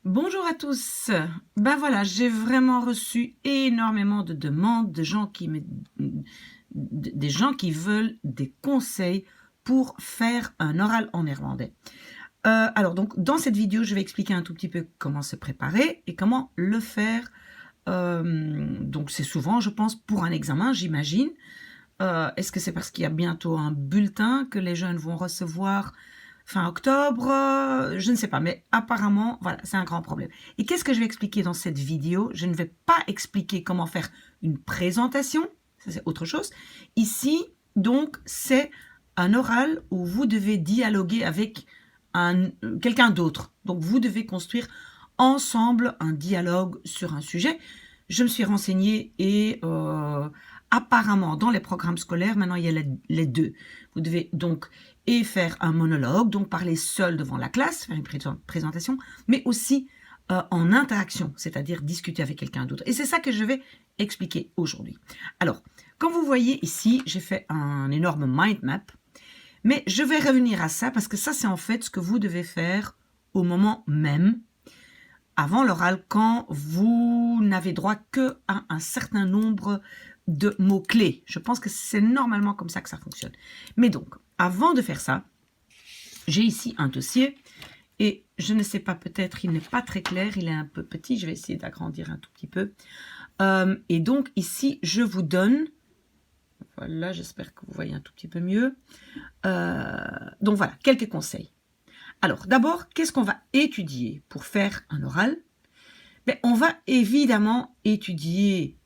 Bonjour à tous. Ben voilà, j'ai vraiment reçu énormément de demandes des gens qui veulent des conseils pour faire un oral en néerlandais. Alors donc dans cette vidéo, je vais expliquer un tout petit peu comment se préparer et comment le faire. Donc c'est souvent, je pense, pour un examen, j'imagine. Est-ce que c'est parce qu'il y a bientôt un bulletin que les jeunes vont recevoir fin octobre? Je ne sais pas, mais apparemment, voilà, c'est un grand problème. Et qu'est-ce que je vais expliquer dans cette vidéo? Je ne vais pas expliquer comment faire une présentation, ça c'est autre chose. Ici, donc, c'est un oral où vous devez dialoguer avec quelqu'un d'autre. Donc, vous devez construire ensemble un dialogue sur un sujet. Je me suis renseignée et apparemment, dans les programmes scolaires, maintenant, il y a les deux. Vous devez donc faire un monologue, donc parler seul devant la classe, faire une présentation, mais aussi en interaction, c'est-à-dire discuter avec quelqu'un d'autre. Et c'est ça que je vais expliquer aujourd'hui. Alors, comme vous voyez ici, j'ai fait un énorme mind map, mais je vais revenir à ça parce que ça, c'est en fait ce que vous devez faire au moment même, avant l'oral, quand vous n'avez droit qu'à un certain nombre de mots-clés. Je pense que c'est normalement comme ça que ça fonctionne. Mais donc, avant de faire ça, j'ai ici un dossier et je ne sais pas, peut-être il n'est pas très clair, il est un peu petit, je vais essayer d'agrandir un tout petit peu. Et donc ici, je vous donne, voilà, j'espère que vous voyez un tout petit peu mieux. Donc voilà, quelques conseils. Alors d'abord, qu'est-ce qu'on va étudier pour faire un oral? Ben, on va évidemment étudier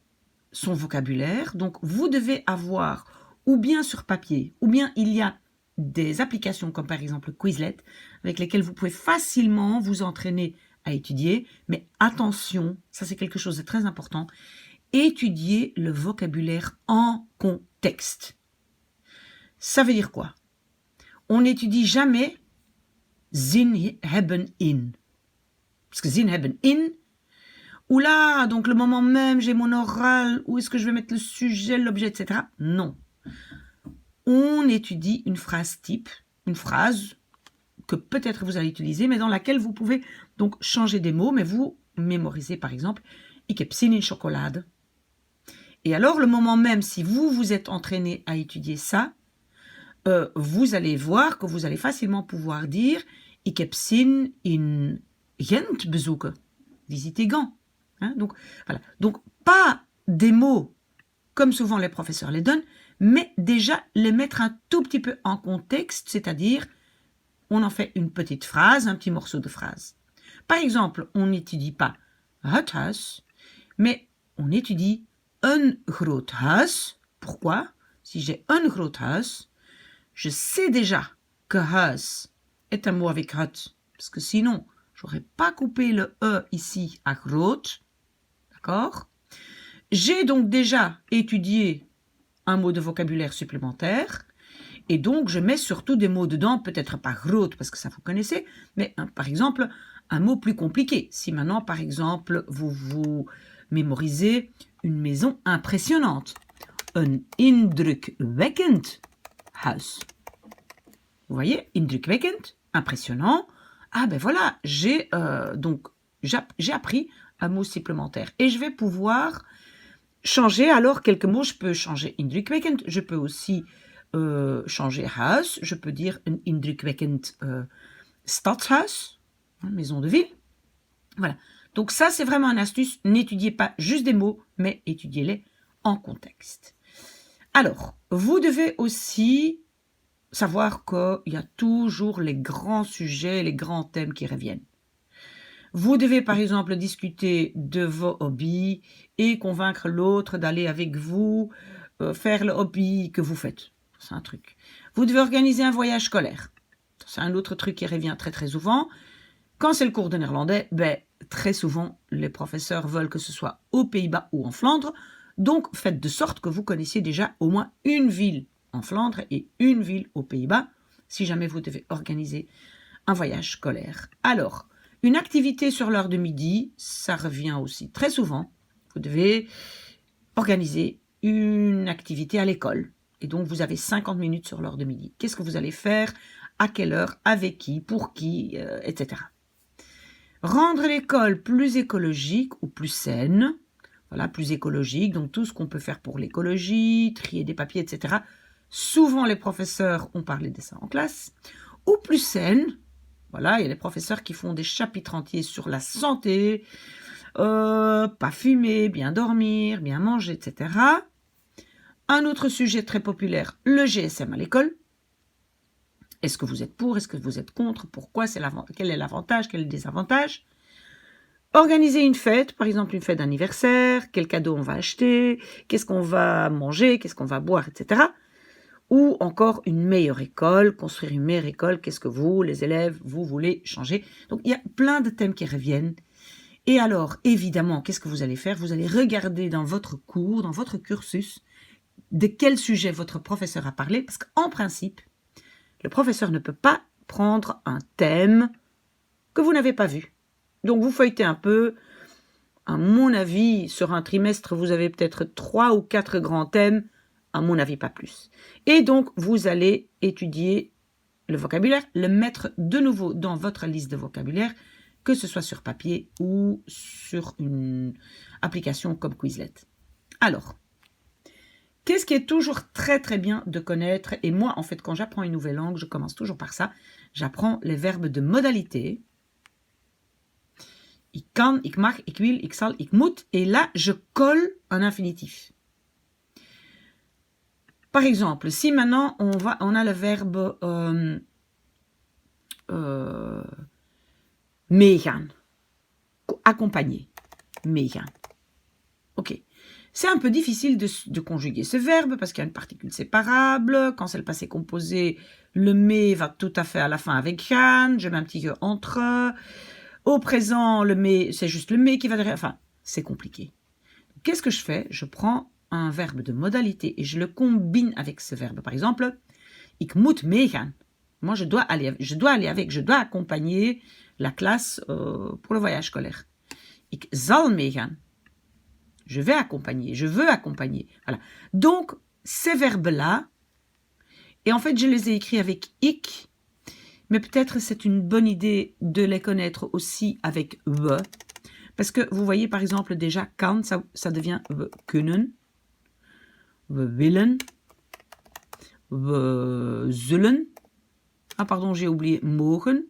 son vocabulaire. Donc, vous devez avoir, ou bien sur papier, ou bien il y a des applications comme par exemple Quizlet, avec lesquelles vous pouvez facilement vous entraîner à étudier. Mais attention, ça c'est quelque chose de très important, étudier le vocabulaire en contexte. Ça veut dire quoi? On n'étudie jamais Zin hebben in. Parce que Zin hebben in, ou là, donc le moment même, j'ai mon oral, où est-ce que je vais mettre le sujet, l'objet, etc. Non. On étudie une phrase type, une phrase que peut-être vous allez utiliser, mais dans laquelle vous pouvez donc changer des mots, mais vous mémorisez par exemple « Ik heb zin in chocolade ». Et alors, le moment même, si vous vous êtes entraîné à étudier ça, vous allez voir que vous allez facilement pouvoir dire « Ik heb zin in Gent bezoeken », visiter Gand. Hein, donc, voilà. Donc, pas des mots comme souvent les professeurs les donnent, mais déjà les mettre un tout petit peu en contexte, c'est-à-dire on en fait une petite phrase, un petit morceau de phrase. Par exemple, on n'étudie pas het huis, mais on étudie een groot huis. Pourquoi? Si j'ai een groot huis, je sais déjà que huis est un mot avec het, parce que sinon, j'aurais pas coupé le E ici à groot. D'accord? J'ai donc déjà étudié un mot de vocabulaire supplémentaire et donc je mets surtout des mots dedans, peut-être pas groot parce que ça vous connaissez, mais par exemple un mot plus compliqué. Si maintenant par exemple vous mémorisez une maison impressionnante, een indrukwekkend huis. Vous voyez, indrukwekkend, impressionnant. Ah ben voilà, j'ai appris un mot supplémentaire. Et je vais pouvoir changer alors quelques mots. Je peux changer indrukwekkend. Je peux aussi changer huis. Je peux dire een indrukwekkend stadshuis, maison de ville. Voilà. Donc ça, c'est vraiment une astuce. N'étudiez pas juste des mots, mais étudiez-les en contexte. Alors, vous devez aussi savoir qu'il y a toujours les grands sujets, les grands thèmes qui reviennent. Vous devez par exemple discuter de vos hobbies et convaincre l'autre d'aller avec vous faire le hobby que vous faites. C'est un truc. Vous devez organiser un voyage scolaire. C'est un autre truc qui revient très très souvent. Quand c'est le cours de néerlandais, ben, très souvent les professeurs veulent que ce soit aux Pays-Bas ou en Flandre. Donc faites de sorte que vous connaissiez déjà au moins une ville en Flandre et une ville aux Pays-Bas si jamais vous devez organiser un voyage scolaire. Alors, une activité sur l'heure de midi, ça revient aussi très souvent. Vous devez organiser une activité à l'école. Et donc, vous avez 50 minutes sur l'heure de midi. Qu'est-ce que vous allez faire? À quelle heure? Avec qui? Pour qui? Etc. Rendre l'école plus écologique ou plus saine. Voilà, plus écologique, donc tout ce qu'on peut faire pour l'écologie, trier des papiers, etc. Souvent, les professeurs ont parlé de ça en classe. Ou plus saine. Voilà, il y a des professeurs qui font des chapitres entiers sur la santé, pas fumer, bien dormir, bien manger, etc. Un autre sujet très populaire, le GSM à l'école. Est-ce que vous êtes pour? Est-ce que vous êtes contre? Pourquoi? Quel est l'avantage? Quel est le désavantage? Organiser une fête, par exemple une fête d'anniversaire, quel cadeau on va acheter, qu'est-ce qu'on va manger, qu'est-ce qu'on va boire, etc. Ou encore une meilleure école, construire une meilleure école, qu'est-ce que vous, les élèves, vous voulez changer. Donc il y a plein de thèmes qui reviennent. Et alors, évidemment, qu'est-ce que vous allez faire? Vous allez regarder dans votre cours, dans votre cursus, de quel sujet votre professeur a parlé, parce qu'en principe, le professeur ne peut pas prendre un thème que vous n'avez pas vu. Donc vous feuilletez un peu. À mon avis, sur un trimestre, vous avez peut-être 3 ou 4 grands thèmes, à mon avis pas plus. Et donc vous allez étudier le vocabulaire, le mettre de nouveau dans votre liste de vocabulaire, que ce soit sur papier ou sur une application comme Quizlet. Alors, qu'est-ce qui est toujours très très bien de connaître? Et moi, en fait, quand j'apprends une nouvelle langue, je commence toujours par ça. J'apprends les verbes de modalité. Ik kan, ik mag, ik wil, ik zal, ik moet. Et là, je colle un infinitif. Par exemple, si maintenant on a le verbe meegaan, accompagner, meegaan. Ok. C'est un peu difficile de conjuguer ce verbe parce qu'il y a une particule séparable. Quand c'est le passé composé, le me va tout à fait à la fin avec gaan. Je mets un petit entre. Au présent, le me, c'est juste le me qui va derrière. Enfin, c'est compliqué. Qu'est-ce que je fais? Je prends un verbe de modalité et je le combine avec ce verbe. Par exemple, ik moet meegaan. Moi, je dois aller avec, je dois accompagner la classe pour le voyage scolaire. Ik zal meegaan. Je vais accompagner, je veux accompagner. Voilà. Donc, ces verbes-là, et en fait, je les ai écrits avec ik, mais peut-être c'est une bonne idée de les connaître aussi avec we. Parce que vous voyez, par exemple, déjà, kan, ça devient we kunnen, we willen, we zullen. Ah, pardon, j'ai oublié mogen.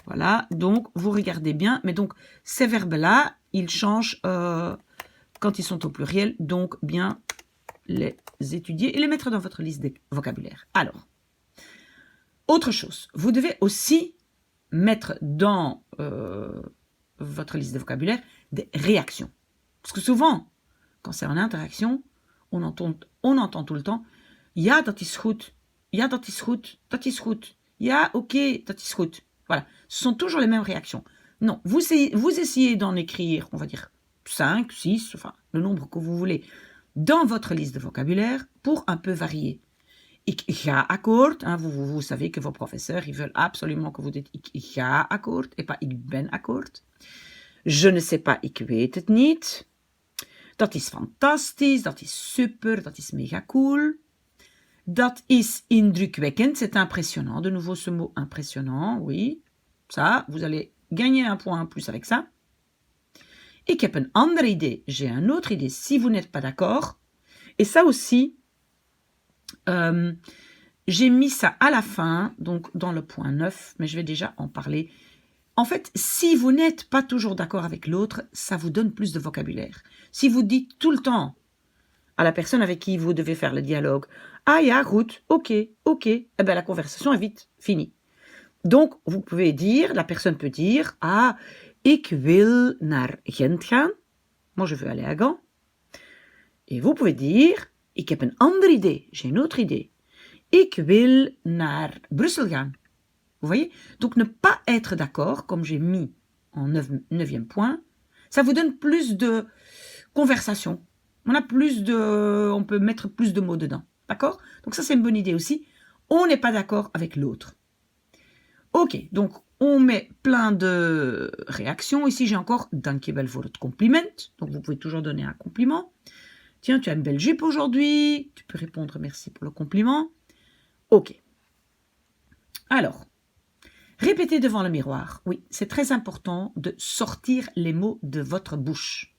Voilà, donc vous regardez bien. Mais donc, ces verbes-là, ils changent quand ils sont au pluriel. Donc, bien les étudier et les mettre dans votre liste de vocabulaire. Alors, autre chose, vous devez aussi mettre dans votre liste de vocabulaire des réactions. Parce que souvent, quand c'est en interaction, on entend tout le temps « Ja, dat is goed. Ja, dat is goed. Dat is goed. Ja, ok, dat is goed. » Voilà, ce sont toujours les mêmes réactions. Non, vous essayez d'en écrire, on va dire 5, 6, enfin, le nombre que vous voulez, dans votre liste de vocabulaire pour un peu varier. Ik ga akkoord, hein, vous savez que vos professeurs, ils veulent absolument que vous dites ik ga akkoord et pas ik ben akkoord. Je ne sais pas, ik weet het niet. Dat is fantastisch, dat is super, dat is mega cool. Dat is indrukwekkend, c'est impressionnant. De nouveau ce mot impressionnant, oui. Ça, vous allez gagner un point en plus avec ça. Ik heb een andere idee, j'ai une autre idée, si vous n'êtes pas d'accord. Et ça aussi, j'ai mis ça à la fin, donc dans le point 9, mais je vais déjà en parler. En fait, si vous n'êtes pas toujours d'accord avec l'autre, ça vous donne plus de vocabulaire. Si vous dites tout le temps à la personne avec qui vous devez faire le dialogue « Ah ja, goed, ok, ok », eh bien la conversation est vite finie. Donc, vous pouvez dire, la personne peut dire « Ah, ik wil naar Gent gaan ». Moi, je veux aller à Gand. Et vous pouvez dire « Ik heb een andere idee, j'ai une autre idée. Ik wil naar Bruxelles gaan ». Vous voyez? Donc, ne pas être d'accord, comme j'ai mis en 9e point, ça vous donne plus de conversation. On peut mettre plus de mots dedans. D'accord? Donc, ça, c'est une bonne idée aussi. On n'est pas d'accord avec l'autre. Ok, donc, on met plein de réactions. Ici, j'ai encore « Dankjewel voor het compliment ». Donc, vous pouvez toujours donner un compliment. Tiens, tu as une belle jupe aujourd'hui. Tu peux répondre « Merci pour le compliment ». Ok. Alors, Répétez devant le miroir. Oui, c'est très important de sortir les mots de votre bouche.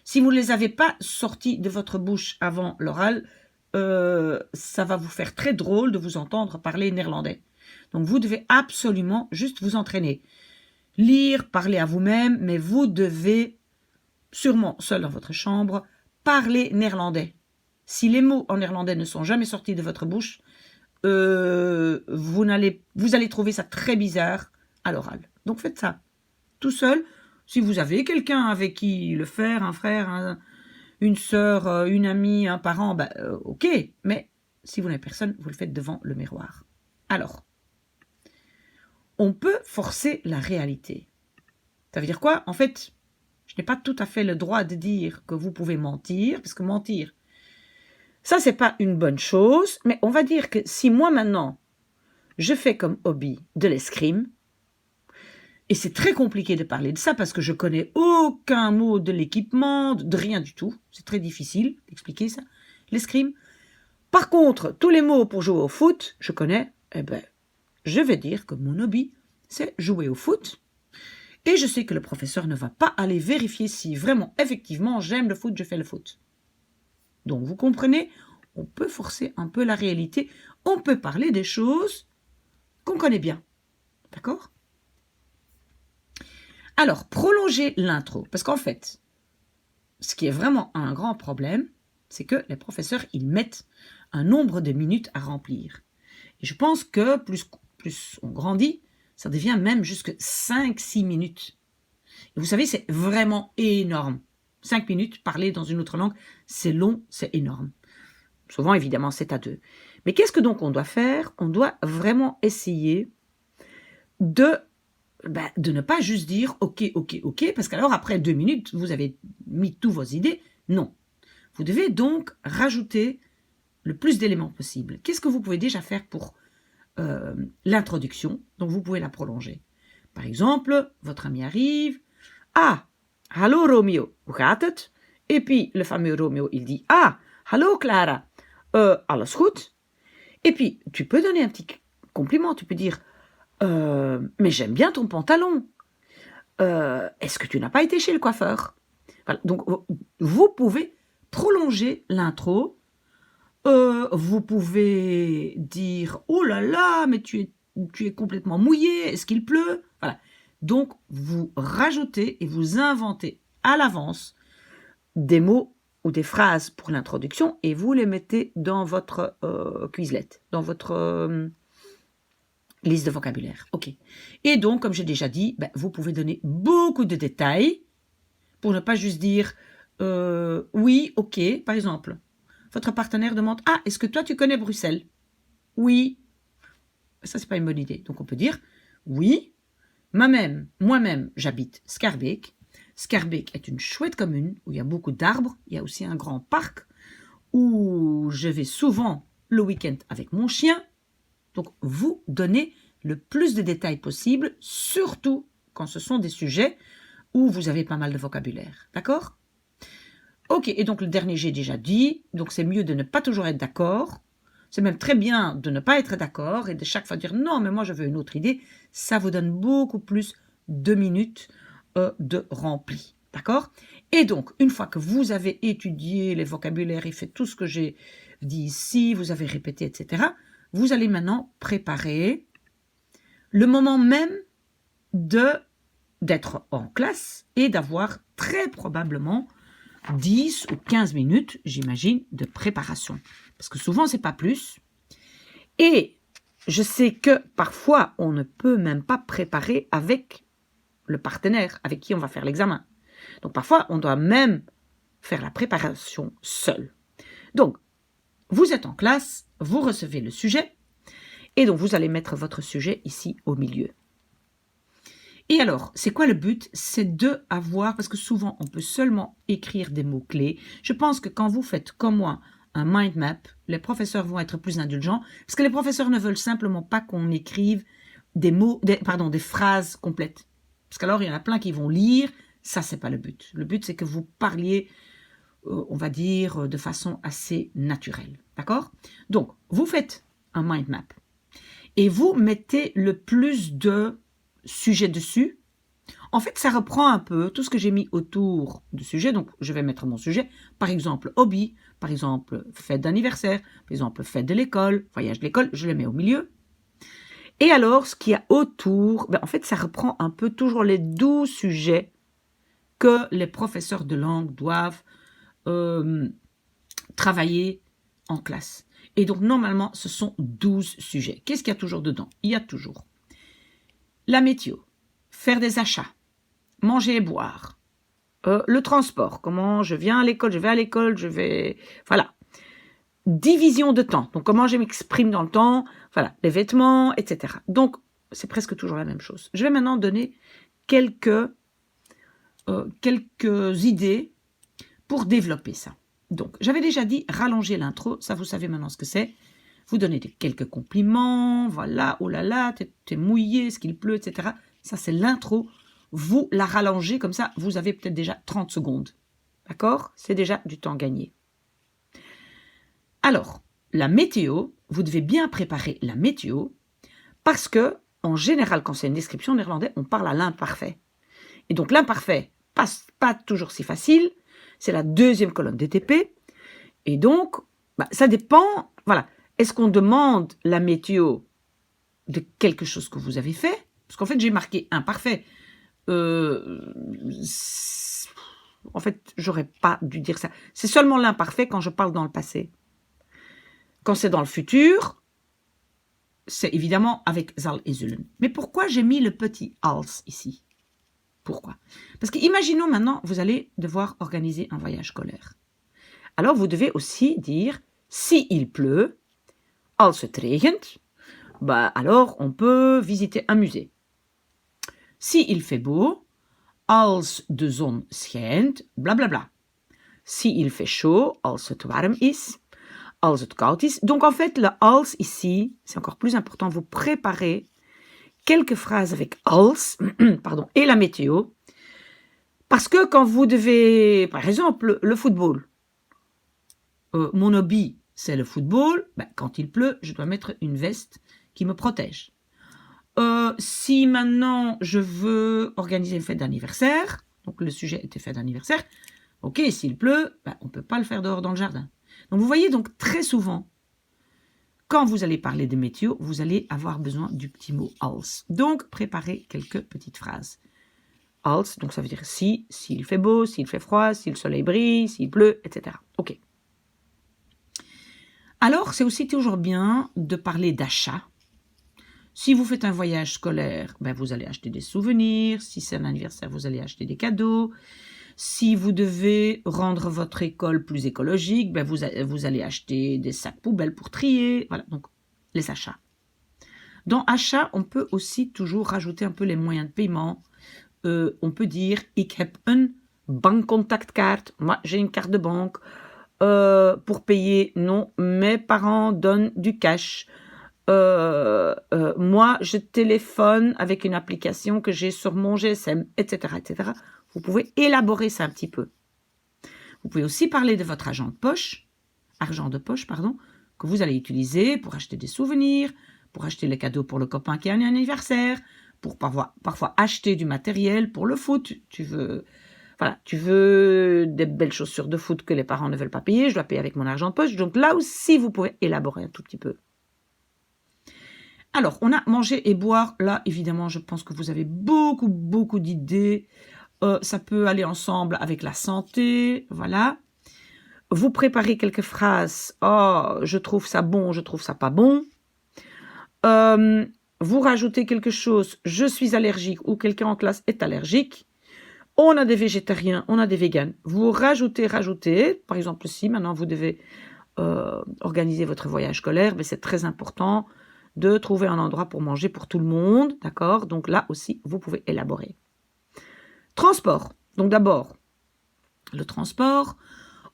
Si vous ne les avez pas sortis de votre bouche avant l'oral, ça va vous faire très drôle de vous entendre parler néerlandais. Donc, vous devez absolument juste vous entraîner. Lire, parler à vous-même, mais vous devez, sûrement seul dans votre chambre, parler néerlandais. Si les mots en néerlandais ne sont jamais sortis de votre bouche, vous allez trouver ça très bizarre à l'oral. Donc faites ça tout seul. Si vous avez quelqu'un avec qui le faire, un frère, une sœur, une amie, un parent, ok. Mais si vous n'avez personne, vous le faites devant le miroir. Alors, on peut forcer la réalité. Ça veut dire quoi? En fait, je n'ai pas tout à fait le droit de dire que vous pouvez mentir, parce que mentir, ça, c'est pas une bonne chose, mais on va dire que si moi, maintenant, je fais comme hobby de l'escrime, et c'est très compliqué de parler de ça parce que je connais aucun mot de l'équipement, de rien du tout, c'est très difficile d'expliquer ça, l'escrime. Par contre, tous les mots pour jouer au foot, je connais, je vais dire que mon hobby, c'est jouer au foot, et je sais que le professeur ne va pas aller vérifier si vraiment, effectivement, j'aime le foot, je fais le foot. Donc, vous comprenez, on peut forcer un peu la réalité. On peut parler des choses qu'on connaît bien. D'accord? Alors, prolonger l'intro. Parce qu'en fait, ce qui est vraiment un grand problème, c'est que les professeurs, ils mettent un nombre de minutes à remplir. Et je pense que plus on grandit, ça devient même jusque 5-6 minutes. Et vous savez, c'est vraiment énorme. 5 minutes, parler dans une autre langue, c'est long, c'est énorme. Souvent, évidemment, c'est à 2. Mais qu'est-ce que donc on doit faire? On doit vraiment essayer de ne pas juste dire « ok, ok, ok », parce qu'alors, après 2 minutes, vous avez mis toutes vos idées. Non. Vous devez donc rajouter le plus d'éléments possible. Qu'est-ce que vous pouvez déjà faire pour l'introduction? Donc, vous pouvez la prolonger. Par exemple, votre ami arrive. « Ah, hallo Romeo, hoe gaat het? » Et puis, le fameux Romeo, il dit « Ah, hallo Clara, alles goed? » Et puis, tu peux donner un petit compliment, tu peux dire « Mais j'aime bien ton pantalon. Est-ce que tu n'as pas été chez le coiffeur ?» Voilà, donc, vous pouvez prolonger l'intro. Vous pouvez dire « Oh là là, mais tu es complètement mouillé, est-ce qu'il pleut ?» Voilà. Donc, vous rajoutez et vous inventez à l'avance des mots ou des phrases pour l'introduction et vous les mettez dans votre Quizlet, dans votre liste de vocabulaire. Ok. Et donc, comme j'ai déjà dit, vous pouvez donner beaucoup de détails pour ne pas juste dire oui, ok. Par exemple, votre partenaire demande « Ah, est-ce que toi, tu connais Bruxelles ?» Oui. Ça, c'est pas une bonne idée. Donc, on peut dire « Oui. Moi-même, j'habite Schaerbeek. Schaerbeek est une chouette commune où il y a beaucoup d'arbres. Il y a aussi un grand parc où je vais souvent le week-end avec mon chien. » Donc, vous donnez le plus de détails possible, surtout quand ce sont des sujets où vous avez pas mal de vocabulaire. D'accord? Ok, et donc le dernier, j'ai déjà dit. Donc, c'est mieux de ne pas toujours être d'accord. C'est même très bien de ne pas être d'accord et de chaque fois dire « Non, mais moi, je veux une autre idée ». Ça vous donne beaucoup plus de minutes de rempli. D'accord? Et donc, une fois que vous avez étudié les vocabulaires et fait tout ce que j'ai dit ici, vous avez répété, etc., vous allez maintenant préparer le moment même d'être en classe et d'avoir très probablement 10 ou 15 minutes, j'imagine, de préparation. Parce que souvent, c'est pas plus. Et je sais que parfois, on ne peut même pas préparer avec le partenaire avec qui on va faire l'examen. Donc, parfois, on doit même faire la préparation seul. Donc, vous êtes en classe, vous recevez le sujet, et donc vous allez mettre votre sujet ici au milieu. Et alors, c'est quoi le but? C'est de avoir, parce que souvent, on peut seulement écrire des mots-clés. Je pense que quand vous faites, comme moi, un mind map, les professeurs vont être plus indulgents, parce que les professeurs ne veulent simplement pas qu'on écrive des phrases complètes. Parce qu'alors, il y en a plein qui vont lire, ça, c'est pas le but. Le but, c'est que vous parliez, on va dire, de façon assez naturelle. D'accord? Donc, vous faites un mind map. et vous mettez le plus de sujets dessus. En fait, ça reprend un peu tout ce que j'ai mis autour du sujet. Donc, je vais mettre mon sujet, par exemple, hobby, par exemple, fête d'anniversaire, par exemple, fête de l'école, voyage de l'école, je les mets au milieu. Et alors, ce qu'il y a autour, en fait, ça reprend un peu toujours les 12 sujets que les professeurs de langue doivent travailler en classe. Et donc, normalement, ce sont 12 sujets. Qu'est-ce qu'il y a toujours dedans? Il y a toujours la météo, faire des achats, manger et boire, le transport, comment je viens à l'école, je vais à l'école, je vais... Voilà. Division de temps, donc comment je m'exprime dans le temps, voilà, les vêtements, etc. Donc, c'est presque toujours la même chose. Je vais maintenant donner quelques idées pour développer ça. Donc, j'avais déjà dit rallonger l'intro, ça vous savez maintenant ce que c'est. Vous donnez quelques compliments, voilà, oh là là, t'es mouillé, est-ce qu'il pleut, etc. Ça, c'est l'intro. Vous la rallongez comme ça, vous avez peut-être déjà 30 secondes. D'accord? C'est déjà du temps gagné. Alors, la météo, vous devez bien préparer la météo parce que, en général, quand c'est une description en néerlandais, on parle à l'imparfait. Et donc, l'imparfait, pas toujours si facile, c'est la deuxième colonne DTP. Et donc, ça dépend, voilà. Est-ce qu'on demande la météo de quelque chose que vous avez fait? Parce qu'en fait, j'ai marqué imparfait. En fait, j'aurais pas dû dire ça. C'est seulement l'imparfait quand je parle dans le passé. Quand c'est dans le futur, c'est évidemment avec zal et zullen. Mais pourquoi j'ai mis le petit als ici? Pourquoi? Parce que imaginons maintenant, vous allez devoir organiser un voyage scolaire. Alors, vous devez aussi dire, si il pleut, als het regent, alors on peut visiter un musée. Si il fait beau, als de zon schijnt, blablabla. Si il fait chaud, als het warm is, als het koud is. Donc en fait, le als ici, c'est encore plus important, vous préparez quelques phrases avec als, pardon, et la météo, parce que quand vous devez, par exemple, le football, mon hobby, c'est le football, quand il pleut, je dois mettre une veste qui me protège. Si maintenant je veux organiser une fête d'anniversaire, donc le sujet était fête d'anniversaire, ok, s'il pleut, on ne peut pas le faire dehors dans le jardin. Donc vous voyez, donc très souvent, quand vous allez parler de météo, vous allez avoir besoin du petit mot als. Donc préparez quelques petites phrases. Als, donc ça veut dire si, s'il fait beau, s'il fait froid, si le soleil brille, s'il pleut, etc. Ok. Alors, c'est aussi toujours bien de parler d'achat. Si vous faites un voyage scolaire, vous allez acheter des souvenirs. Si c'est un anniversaire, vous allez acheter des cadeaux. Si vous devez rendre votre école plus écologique, vous allez acheter des sacs poubelles pour trier. Voilà, donc les achats. Dans achat, on peut aussi toujours rajouter un peu les moyens de paiement. On peut dire, ik heb een bankcontactkaart. Moi, j'ai une carte de banque. Pour payer, non, mes parents donnent du cash. Moi, je téléphone avec une application que j'ai sur mon GSM, etc., etc. Vous pouvez élaborer ça un petit peu. Vous pouvez aussi parler de votre argent de poche, que vous allez utiliser pour acheter des souvenirs, pour acheter les cadeaux pour le copain qui a un anniversaire, pour parfois acheter du matériel pour le foot. Tu veux des belles chaussures de foot que les parents ne veulent pas payer, je dois payer avec mon argent de poche. Donc là aussi, vous pouvez élaborer un tout petit peu. Alors, on a manger et boire. Là, évidemment, je pense que vous avez beaucoup d'idées. Ça peut aller ensemble avec la santé, voilà. Vous préparez quelques phrases. Oh, je trouve ça bon, je trouve ça pas bon. Vous rajoutez quelque chose. Je suis allergique ou quelqu'un en classe est allergique. On a des végétariens, on a des véganes. Vous rajoutez. Par exemple, si maintenant vous devez organiser votre voyage scolaire, c'est très important de trouver un endroit pour manger pour tout le monde, d'accord? Donc là aussi, vous pouvez élaborer. Transport. Donc d'abord, le transport.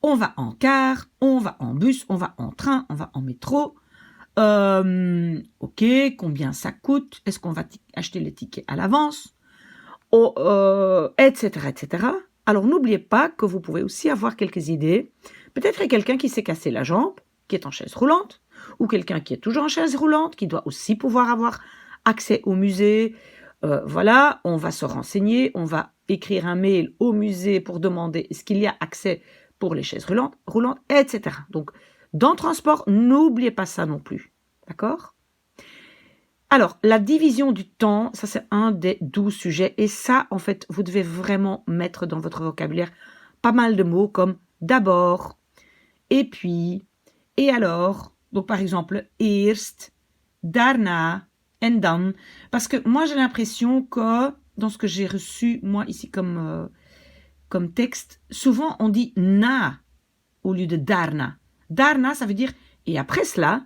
On va en car, on va en bus, on va en train, on va en métro. Ok, combien ça coûte? Est-ce qu'on va acheter les tickets à l'avance? Etc., etc. Alors, n'oubliez pas que vous pouvez aussi avoir quelques idées. Peut-être qu'il y a quelqu'un qui s'est cassé la jambe, qui est en chaise roulante, ou quelqu'un qui est toujours en chaise roulante, qui doit aussi pouvoir avoir accès au musée. Voilà, on va se renseigner, on va écrire un mail au musée pour demander est-ce qu'il y a accès pour les chaises roulantes, etc. Donc, dans le transport, n'oubliez pas ça non plus. D'accord? Alors, la division du temps, ça c'est un des 12 sujets. Et ça, en fait, vous devez vraiment mettre dans votre vocabulaire pas mal de mots comme d'abord, et puis, et alors. Donc, par exemple, eerst, daarna, en dan. Parce que moi, j'ai l'impression que, dans ce que j'ai reçu, moi, ici, comme texte, souvent, on dit na au lieu de daarna. Daarna, ça veut dire, et après cela,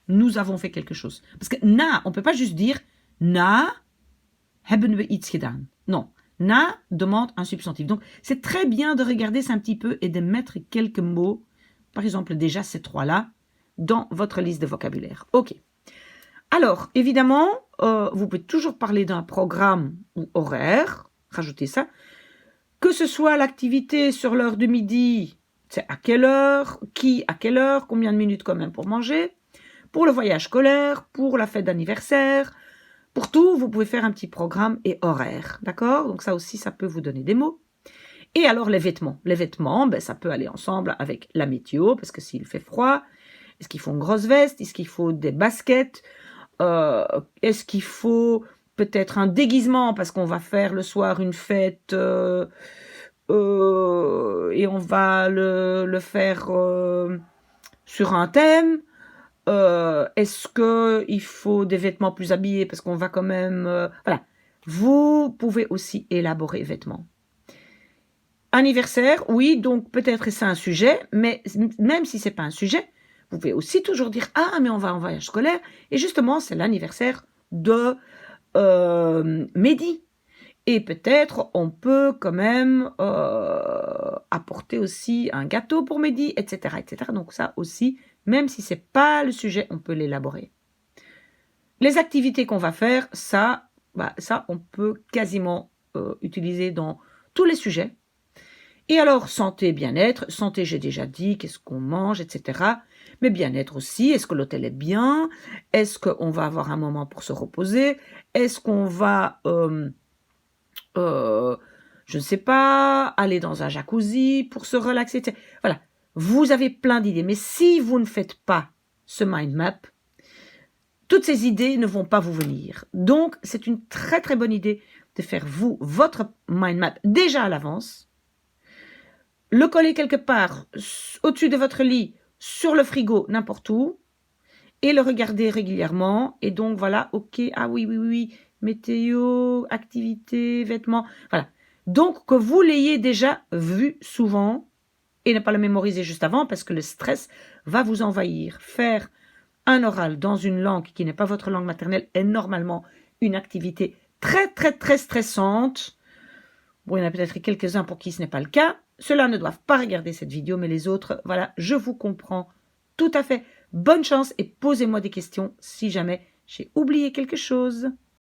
nous avons fait quelque chose. Parce que na, on ne peut pas juste dire na hebben we iets gedaan. Non, na demande un substantif. Donc, c'est très bien de regarder ça un petit peu et de mettre quelques mots, par exemple déjà ces trois-là, dans votre liste de vocabulaire. Ok. Alors, évidemment, vous pouvez toujours parler d'un programme ou horaire, rajoutez ça. Que ce soit l'activité sur l'heure de midi, c'est à quelle heure, qui à quelle heure, combien de minutes quand même pour manger. Pour le voyage scolaire, pour la fête d'anniversaire, pour tout, vous pouvez faire un petit programme et horaire, d'accord? Donc ça aussi, ça peut vous donner des mots. Et alors les vêtements. Les vêtements, ben, ça peut aller ensemble avec la météo, parce que s'il fait froid, est-ce qu'il faut une grosse veste? Est-ce qu'il faut des baskets? Est-ce qu'il faut peut-être un déguisement, parce qu'on va faire le soir une fête et on va le faire sur un thème? Est-ce qu'il faut des vêtements plus habillés parce qu'on va quand même... voilà. Vous pouvez aussi élaborer vêtements. Anniversaire, oui, donc peut-être c'est un sujet, mais même si c'est pas un sujet, vous pouvez aussi toujours dire « Ah, mais on va en voyage scolaire » et justement, c'est l'anniversaire de Mehdi. Et peut-être on peut quand même apporter aussi un gâteau pour Mehdi, etc., etc. Donc ça aussi, même si ce n'est pas le sujet, on peut l'élaborer. Les activités qu'on va faire, ça on peut quasiment utiliser dans tous les sujets. Et alors, santé, bien-être. Santé, j'ai déjà dit, qu'est-ce qu'on mange, etc. Mais bien-être aussi, est-ce que l'hôtel est bien? Est-ce qu'on va avoir un moment pour se reposer? Est-ce qu'on va... je ne sais pas, aller dans un jacuzzi pour se relaxer, etc. Voilà, vous avez plein d'idées, mais si vous ne faites pas ce mind map, toutes ces idées ne vont pas vous venir. Donc, c'est une très très bonne idée de faire votre mind map déjà à l'avance, le coller quelque part au-dessus de votre lit, sur le frigo, n'importe où, et le regarder régulièrement. Et donc, voilà, ok, ah oui, météo, activité, vêtements, voilà. Donc, que vous l'ayez déjà vu souvent et ne pas le mémoriser juste avant parce que le stress va vous envahir. Faire un oral dans une langue qui n'est pas votre langue maternelle est normalement une activité très, très, très stressante. Bon, il y en a peut-être quelques-uns pour qui ce n'est pas le cas. Ceux-là ne doivent pas regarder cette vidéo, mais les autres, voilà, je vous comprends tout à fait. Bonne chance et posez-moi des questions si jamais j'ai oublié quelque chose.